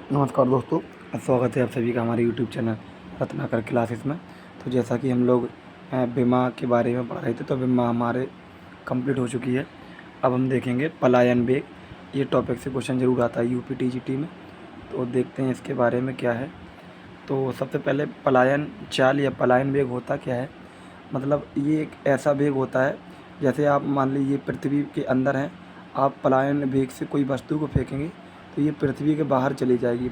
नमस्कार दोस्तों, स्वागत है आप सभी का हमारे यूट्यूब चैनल रत्नाकर क्लासेस में। तो जैसा कि हम लोग बीमा के बारे में पढ़ रहे थे, तो बीमा हमारे कंप्लीट हो चुकी है। अब हम देखेंगे पलायन बेग। ये टॉपिक से क्वेश्चन ज़रूर आता है यूपी टीजीटी में, तो देखते हैं इसके बारे में क्या है। तो सबसे पहले पलायन चाल या पलायन वेग होता क्या है। मतलब ये एक ऐसा वेग होता है, जैसे आप मान लीजिए पृथ्वी के अंदर हैं, आप पलायन वेग से कोई वस्तु को फेंकेंगे तो ये पृथ्वी के बाहर चली जाएगी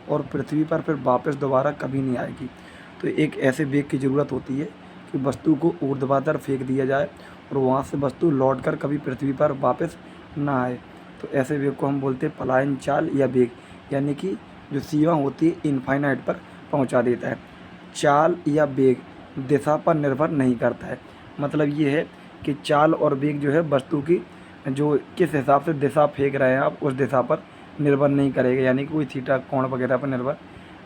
और पृथ्वी पर फिर वापस दोबारा कभी नहीं आएगी। तो एक ऐसे वेग की ज़रूरत होती है कि वस्तु को ऊर्ध्वाधर फेंक दिया जाए और वहाँ से वस्तु लौट कर कभी पृथ्वी पर वापस ना आए। तो ऐसे वेग को हम बोलते हैं पलायन चाल या वेग, यानी कि जो सीमा होती है इनफाइनाइट पर पहुंचा देता है। चाल या वेग दिशा पर निर्भर नहीं करता है। मतलब ये है कि चाल और वेग जो है वस्तु की जो किस हिसाब से दिशा फेंक रहे हैं आप, उस दिशा पर निर्भर नहीं करेगा, यानी कि कोई थीटा कोण वगैरह पर निर्भर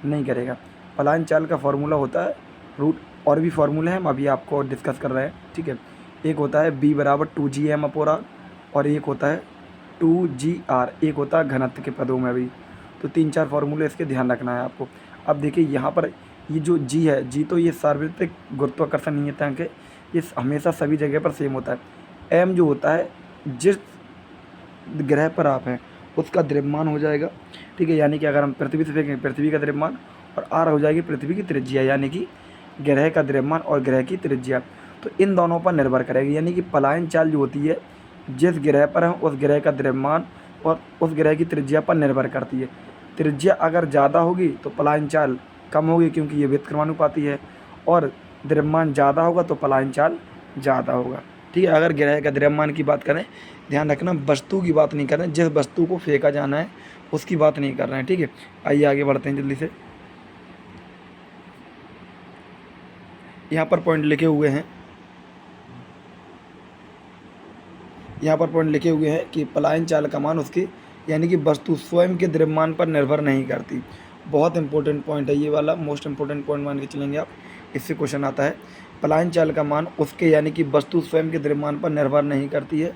नहीं करेगा। पलायन चाल का फार्मूला होता है रूट, और भी फार्मूले हैं, हम अभी आपको डिस्कस कर रहे हैं, ठीक है। एक होता है b बराबर 2gm/r और एक होता है 2gr, एक होता है घनत्व के पदों में भी। तो 3-4 फार्मूले इसके ध्यान रखना है आपको। अब देखिए यहाँ पर ये जो जी है, जी तो ये सार्वत्रिक गुरुत्वाकर्षण नियतांक है, ये हमेशा सभी जगह पर सेम होता है। एम जो होता है जिस ग्रह पर आप हैं उसका द्रव्यमान हो जाएगा, ठीक है। यानी कि अगर हम पृथ्वी से फेंकें पृथ्वी का द्रव्यमान, और आर हो जाएगी पृथ्वी की त्रिज्या, यानी कि ग्रह का द्रव्यमान और ग्रह की त्रिज्या। तो इन दोनों पर निर्भर करेगी, यानी कि पलायन चाल जो होती है जिस ग्रह पर है उस ग्रह का द्रव्यमान और उस ग्रह की त्रिज्या पर निर्भर करती है। त्रिज्या अगर ज़्यादा होगी तो पलायन चाल कम होगी, क्योंकि ये व्युत्क्रमानुपाती है, और द्रव्यमान ज़्यादा होगा तो पलायन चाल ज़्यादा होगा, ठीक है। अगर ग्रह का द्रव्यमान की बात करें, ध्यान रखना वस्तु की बात नहीं कर रहे हैं, जिस वस्तु को फेंका जाना है उसकी बात नहीं कर रहे हैं, ठीक है। आइए आगे बढ़ते हैं जल्दी से। यहाँ पर पॉइंट लिखे हुए हैं, यहाँ पर पॉइंट लिखे हुए हैं कि पलायन चाल का मान उसके यानी कि वस्तु स्वयं के द्रव्यमान पर निर्भर नहीं करती। बहुत इंपॉर्टेंट पॉइंट है ये वाला, मोस्ट इंपॉर्टेंट पॉइंट मान के चलेंगे आप, इससे क्वेश्चन आता है। पलायन चाल का मान उसके यानी कि वस्तु स्वयं के द्रव्यमान पर निर्भर नहीं करती है,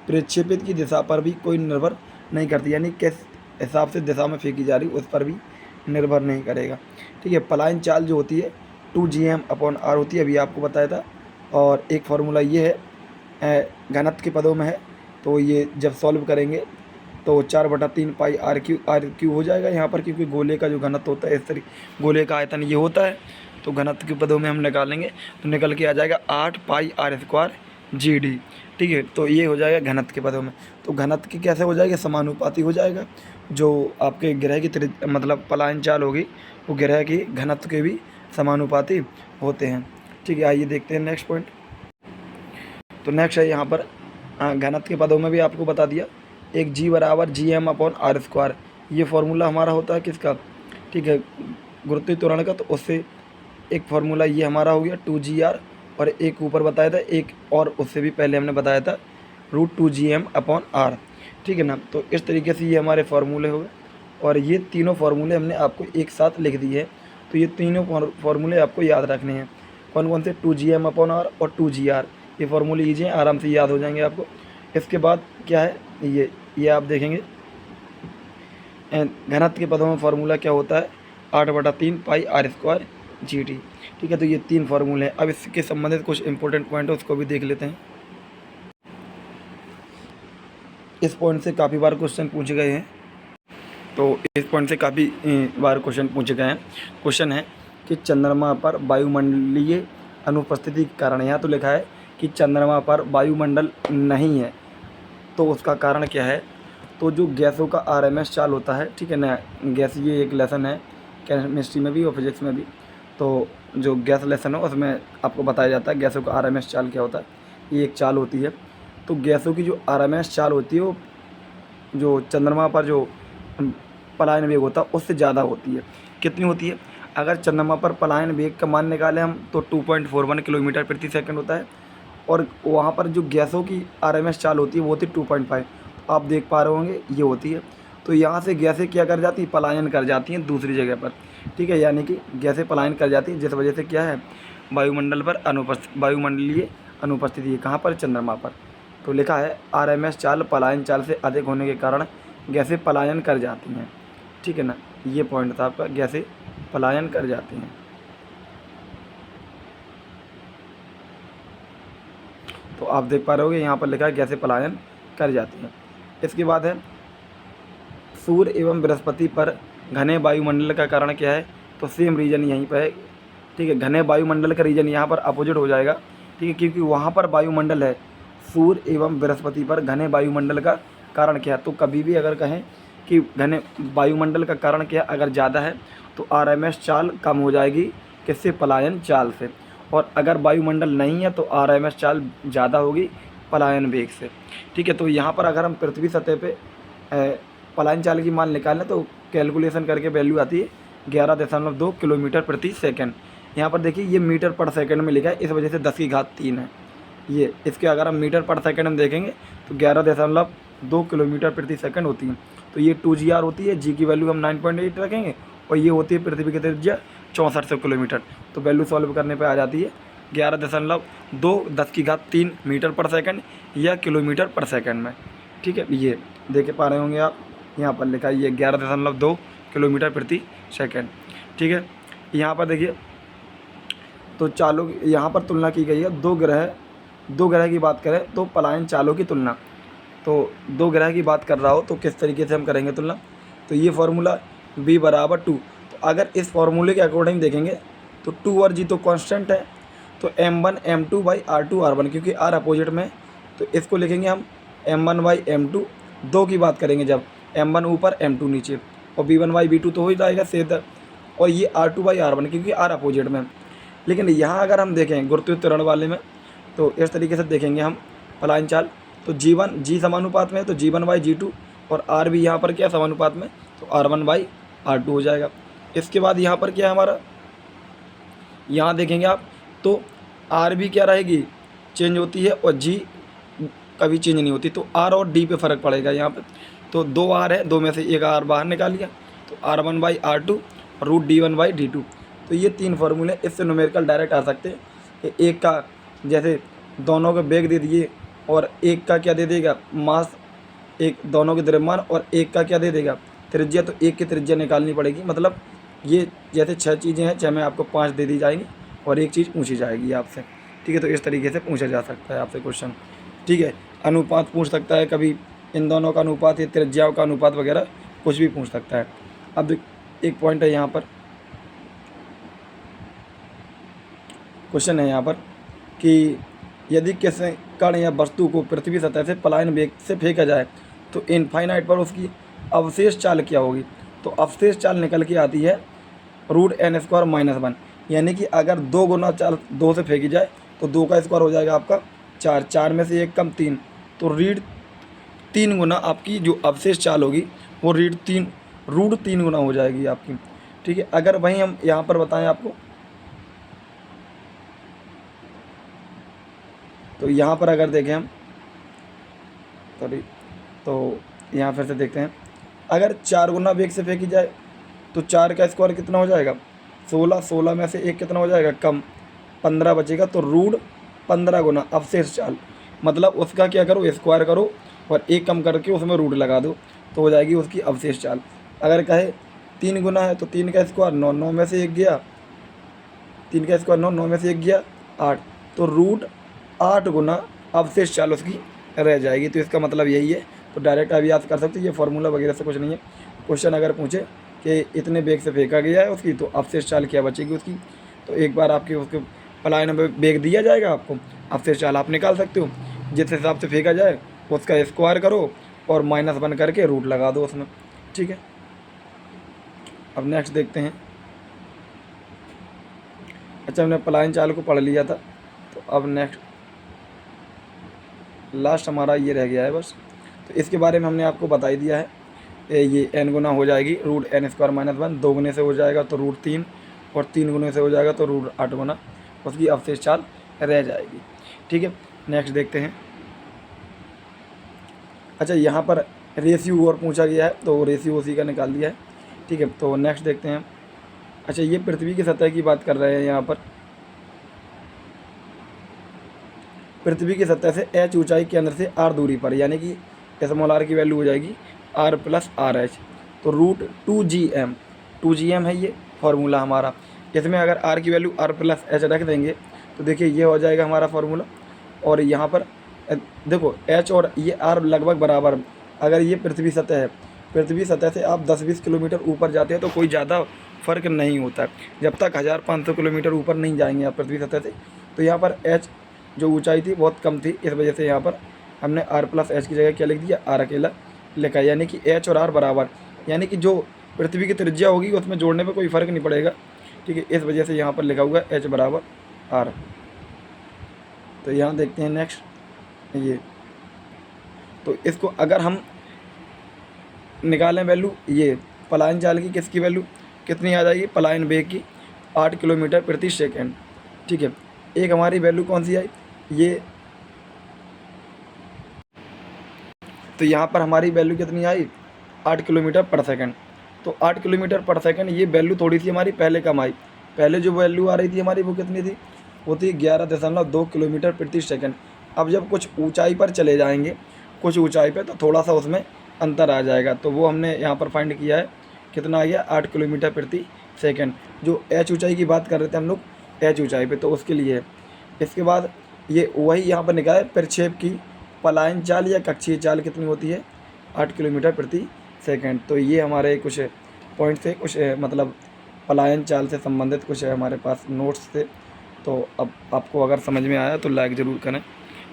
प्रक्षेपित की दिशा पर भी कोई निर्भर नहीं करती, यानी किस हिसाब से दिशा में फेंकी जा रही उस पर भी निर्भर नहीं करेगा, ठीक है। पलायन चाल जो होती है 2gm/r होती है, अभी आपको बताया था। और एक फार्मूला ये है घनत्व के पदों में है, तो ये जब सॉल्व करेंगे तो 4/3 पाई r³ हो जाएगा यहाँ पर, क्योंकि गोले का जो घनत्व होता है इस तरीके गोले का आयतन ये होता है, तो घनत्व के पदों में हम निकालेंगे तो निकल के आ जाएगा 8 पाई r² GD, ठीक है। तो ये हो जाएगा घनत्व के पदों में। तो घनत्व की कैसे हो जाएगा, समानुपाती हो जाएगा। जो आपके ग्रह की मतलब पलायन चाल होगी वो ग्रह की घनत्व के भी समानुपाती होते हैं, ठीक है। आइए देखते हैं नेक्स्ट पॉइंट। तो नेक्स्ट है यहाँ पर घनत्व के पदों में भी आपको बता दिया, एक g बराबर gm/r², ये फार्मूला हमारा होता है किसका, ठीक है, गुरुत्वीय त्वरण का। तो उससे एक फार्मूला ये हमारा हो गया 2gr, और एक ऊपर बताया था, एक और उससे भी पहले हमने बताया था √2gm/r, ठीक है ना। तो इस तरीके से ये हमारे फार्मूले हो गए, और ये तीनों फार्मूले हमने आपको एक साथ लिख दिए हैं। तो ये तीनों फार्मूले आपको याद रखने हैं। कौन कौन से, 2gm/r और 2gr, ये फार्मूले लीजिए, आराम से याद हो जाएंगे आपको। इसके बाद क्या है, ये आप देखेंगे घनत्व के पदों में फार्मूला क्या होता है, 8/3 पाई r² GD, ठीक है। तो ये 3 फार्मूले हैं। अब इसके संबंधित कुछ इंपॉर्टेंट पॉइंट है उसको भी देख लेते हैं। इस पॉइंट से काफ़ी बार क्वेश्चन पूछे गए हैं, तो इस पॉइंट से काफ़ी बार क्वेश्चन पूछे गए हैं। क्वेश्चन है कि चंद्रमा पर वायुमंडलीय अनुपस्थिति के कारण, यहाँ तो लिखा है कि चंद्रमा पर वायुमंडल नहीं है, तो उसका कारण क्या है। तो जो गैसों का RMS चाल होता है, ठीक है ना, गैस ये एक लेसन है केमिस्ट्री में भी और फिजिक्स में भी। तो जो गैस लेसन है उसमें आपको बताया जाता है गैसों का RMS चाल क्या होता है, ये एक चाल होती है। तो गैसों की जो RMS चाल होती है वो जो चंद्रमा पर जो पलायन वेग होता है उससे ज़्यादा होती है। कितनी होती है, अगर चंद्रमा पर पलायन वेग का मान निकालें हम तो 2.41 किलोमीटर प्रति सेकंड होता है, और वहाँ पर जो गैसों की RMS चाल होती है वो होती है 2.5, आप देख पा रहे होंगे ये होती है। तो यहाँ से गैसें क्या कर जाती है, पलायन कर जाती हैं दूसरी जगह पर, ठीक है, यानी कि गैसें पलायन कर जाती हैं, जिस वजह से क्या है वायुमंडल पर वायुमंडलीय अनुपस्थिति है, कहाँ पर, चंद्रमा पर। तो लिखा है RMS चाल पलायन चाल से अधिक होने के कारण गैसें पलायन कर जाती हैं। ठीक है ना। ये पॉइंट था आपका, गैसें पलायन कर जाती हैं। तो आप देख पा रहे होगे यहाँ पर लिखा है गैसें पलायन कर जाती हैं। इसके बाद है सूर्य एवं बृहस्पति पर घने वायुमंडल का कारण क्या है, तो सेम रीजन यहीं पर है। ठीक है, घने वायुमंडल का रीजन यहाँ पर अपोजिट हो जाएगा। ठीक है, क्योंकि वहाँ पर वायुमंडल है। सूर्य एवं बृहस्पति पर घने वायुमंडल का कारण क्या है, तो कभी भी अगर कहें कि घने वायुमंडल का कारण क्या अगर ज़्यादा है तो आरएमएस चाल कम हो जाएगी, किससे, पलायन चाल से। और अगर वायुमंडल नहीं है तो आरएमएस चाल ज़्यादा होगी, पलायन वेग से। ठीक है, तो यहाँ पर अगर हम पृथ्वी सतह पे पलायन चाल की मान निकालें तो कैलकुलेशन करके वैल्यू आती है 11.2 किलोमीटर प्रति सेकंड। यहाँ पर देखिए ये मीटर पर सेकंड में लिखा है, इस वजह से 10⁻³ है ये। इसके अगर हम मीटर पर सेकंड में देखेंगे तो 11.2 किलोमीटर प्रति सेकंड होती है। तो ये 2gr होती है, जी की वैल्यू हम 9.8 रखेंगे, और ये होती है पृथ्वी की त्रिज्या 6400 किलोमीटर। तो वैल्यू सॉल्व करने पर आ जाती है 11.2 10⁻³ मीटर पर सेकंड या किलोमीटर पर सेकंड में। ठीक है, ये देख पा रहे होंगे आप, यहाँ पर लिखा है ये 11.2 किलोमीटर प्रति सेकंड। ठीक है, यहाँ पर देखिए तो चालों यहाँ पर तुलना की गई है दो ग्रह की बात करें तो पलायन चालों की तुलना। तो दो ग्रह की बात कर रहा हो तो किस तरीके से हम करेंगे तुलना, तो ये फार्मूला b बराबर 2। तो अगर इस फार्मूले के अकॉर्डिंग देखेंगे तो 2 और g तो कांस्टेंट है, तो m1 m2 by r2 r1, क्योंकि r अपोजिट में, तो इसको लिखेंगे हम m1 बाई m2। दो की बात करेंगे जब m1 ऊपर m2 नीचे, और b1 बाई b2 तो हो ही जाएगा सेध, और ये r2 बाई r1 क्योंकि r अपोजिट में। लेकिन यहाँ अगर हम देखें गुरुत्वीय त्वरण वाले में तो इस तरीके से देखेंगे हम पलायन चाल, तो g समानुपात में है तो g1 बाई g2, और r भी यहाँ पर क्या समानुपात में, तो r1 बाई r2 हो जाएगा। इसके बाद यहाँ पर क्या है हमारा, यहाँ देखेंगे आप तो r भी क्या रहेगी, चेंज होती है, और g कभी चेंज नहीं होती, तो r और d पे फ़र्क पड़ेगा यहाँ पे। तो 2 r है, 2 में से एक r बाहर निकाल लिया, तो r1 by r2 root d1 by d2। तो ये 3 फार्मूले, इससे न्यूमेरिकल डायरेक्ट आ सकते हैं कि एक का जैसे दोनों के वेग दे दिए, और एक का क्या दे देगा मास, एक दोनों के द्रव्यमान, और एक का क्या दे देगा त्रिज्या, तो एक की त्रिज्या निकालनी पड़ेगी। मतलब ये जैसे 6 चीज़ें हैं, 6 में आपको 5 दे दी जाएंगी और एक चीज़ पूछी जाएगी आपसे। ठीक है, तो इस तरीके से पूछा जा सकता है आपसे क्वेश्चन। ठीक है, अनुपात पूछ सकता है कभी, इन दोनों का अनुपात या त्रिज्याओं का अनुपात वगैरह कुछ भी पूछ सकता है। अब एक पॉइंट है यहाँ पर, क्वेश्चन है यहाँ पर कि यदि किसी कण या वस्तु को पृथ्वी सतह से पलायन वेग से फेंका जाए तो इनफाइनाइट पर उसकी अवशेष चाल क्या होगी। तो अवशेष चाल निकल के आती है √n²-1, यानी कि अगर 2 गुना चाल 2 से फेंकी जाए तो 2 का स्क्वायर हो जाएगा आपका 4, 4 में से 1 कम 3, तो √3 गुना आपकी जो अवशेष चाल होगी वो √3 गुना हो जाएगी आपकी। ठीक है, अगर वहीं हम यहाँ पर बताएं आपको, तो यहाँ पर अगर देखें हम तो यहाँ फिर से देखते हैं, अगर 4 गुना वेग से फेंकी जाए तो 4 का स्क्वायर कितना हो जाएगा 16, 16 में से 1 कितना हो जाएगा कम 15 बचेगा, तो √15 गुना अवशेष चाल। मतलब उसका क्या करो, स्क्वायर करो और 1 कम करके उसमें रूट लगा दो, तो हो जाएगी उसकी अवशेष चाल। अगर कहे 3 गुना है तो 3 का स्क्वायर 9, 9 में से 1 गया, 3 का स्क्वायर 9, 9 में से 1 गया 8, तो √8 गुना अवशेष चाल उसकी रह जाएगी। तो इसका मतलब यही है, तो डायरेक्ट अभी याद कर सकते हो, ये फार्मूला वगैरह से कुछ नहीं है। क्वेश्चन अगर पूछे कि इतने वेग से फेंका गया है उसकी, तो अवशेष चाल क्या बचेगी उसकी, तो एक बार आपके उसके पलायन में वेग दिया जाएगा आपको, अवशेष चाल आप निकाल सकते हो, जिस हिसाब से फेंका जाए उसका स्क्वायर करो और -1 करके रूट लगा दो उसमें। ठीक है, अब नेक्स्ट देखते हैं। अच्छा, हमने पलायन चाल को पढ़ लिया था, तो अब नेक्स्ट लास्ट हमारा ये रह गया है बस। तो इसके बारे में हमने आपको बता ही दिया है, ये n गुना हो जाएगी √n²-1, 2 गुने से हो जाएगा तो √3, और 3 गुने से हो जाएगा तो √8 गुना उसकी अवशेष चाल रह जाएगी। ठीक है, नेक्स्ट देखते हैं। अच्छा, यहाँ पर रेशियो और पूछा गया है, तो रेशियो उसी का निकाल दिया है। ठीक है, तो नेक्स्ट देखते हैं। अच्छा, ये पृथ्वी की सतह की बात कर रहे हैं यहाँ पर, पृथ्वी की सतह से h ऊंचाई केंद्र से r दूरी पर, यानी कि स्मॉल r की वैल्यू हो जाएगी r + RH। तो √2gm है ये फार्मूला हमारा। इसमें अगर r की वैल्यू r+h रख देंगे तो देखिए ये हो जाएगा हमारा फार्मूला। और यहाँ पर देखो h और ये r लगभग बराबर। अगर ये पृथ्वी सतह है, पृथ्वी सतह से आप 10-20 किलोमीटर ऊपर जाते हैं तो कोई ज़्यादा फ़र्क नहीं होता है। जब तक 1500 किलोमीटर ऊपर नहीं जाएंगे आप पृथ्वी सतह से, तो यहाँ पर h जो ऊंचाई थी बहुत कम थी, इस वजह से यहाँ पर हमने r+h की जगह क्या लिख दिया, r अकेला लिखा। यानी कि h और r बराबर, यानी कि जो पृथ्वी की त्रिज्या होगी उसमें जोड़ने पर कोई फ़र्क नहीं पड़ेगा, ठीक है। इस वजह से यहाँ पर लिखा हुआ है h बराबर r। तो यहाँ देखते हैं नेक्स्ट ये, तो इसको अगर हम निकालें वैल्यू, ये पलायन चाल की किसकी वैल्यू कितनी आ जाएगी, पलायन वेग की 8 किलोमीटर प्रति सेकंड, ठीक है। एक हमारी वैल्यू कौन सी आई, ये, तो यहाँ पर हमारी वैल्यू कितनी आई 8 किलोमीटर पर सेकंड। तो 8 किलोमीटर पर सेकंड ये वैल्यू थोड़ी सी हमारी पहले कम आई। पहले जो वैल्यू आ रही थी हमारी वो कितनी थी, वो थी 11.2 किलोमीटर प्रति सेकंड। अब जब कुछ ऊंचाई पर चले जाएंगे, कुछ ऊंचाई पे, तो थोड़ा सा उसमें अंतर आ जाएगा। तो वो हमने यहाँ पर फाइंड किया है, कितना आ गया 8 किलोमीटर प्रति सेकंड। जो h ऊंचाई की बात कर रहे थे हम लोग, h ऊंचाई पे, तो उसके लिए है। इसके बाद ये वही यहाँ पर निकाले प्रक्षेप की पलायन चाल या कक्षीय चाल कितनी होती है, 8 किलोमीटर प्रति सेकंड। तो ये हमारे कुछ पॉइंट थे, कुछ मतलब पलायन चाल से संबंधित कुछ हमारे पास नोट्स थे। तो अब आपको अगर समझ में आया तो लाइक ज़रूर करें,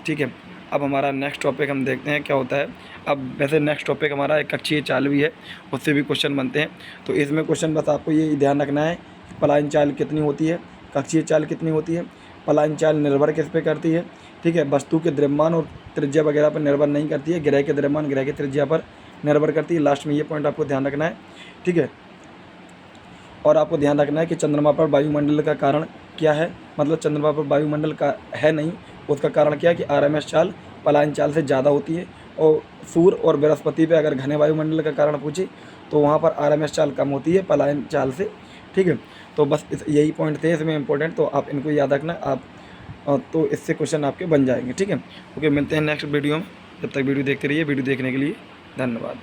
ठीक है। अब हमारा नेक्स्ट टॉपिक हम देखते हैं क्या होता है। अब वैसे नेक्स्ट टॉपिक हमारा एक कक्षीय चाल भी है, उससे भी क्वेश्चन बनते हैं। तो इसमें क्वेश्चन बस आपको ये ध्यान रखना है, पलायन चाल कितनी होती है, कक्षीय चाल कितनी होती है। पलायन चाल निर्भर किस पे करती है, ठीक है, वस्तु के द्रव्यमान और त्रिज्या वगैरह पर निर्भर नहीं करती है, ग्रह के द्रव्यमान ग्रह की त्रिज्या पर निर्भर करती है। लास्ट में ये पॉइंट आपको ध्यान रखना है, ठीक है। और आपको ध्यान रखना है कि चंद्रमा पर वायुमंडल का कारण क्या है, मतलब चंद्रमा पर वायुमंडल का है नहीं, उसका कारण क्या है कि RMS चाल पलायन चाल से ज़्यादा होती है। और सूर्य और बृहस्पति पे अगर घने वायुमंडल का कारण पूछे तो वहाँ पर RMS चाल कम होती है पलायन चाल से, ठीक है। तो बस यही पॉइंट थे इसमें इंपॉर्टेंट, तो आप इनको याद रखना आप, तो इससे क्वेश्चन आपके बन जाएंगे, ठीक है। ओके, मिलते हैं नेक्स्ट वीडियो में। जब तक वीडियो देखते रहिए, वीडियो देखने के लिए धन्यवाद।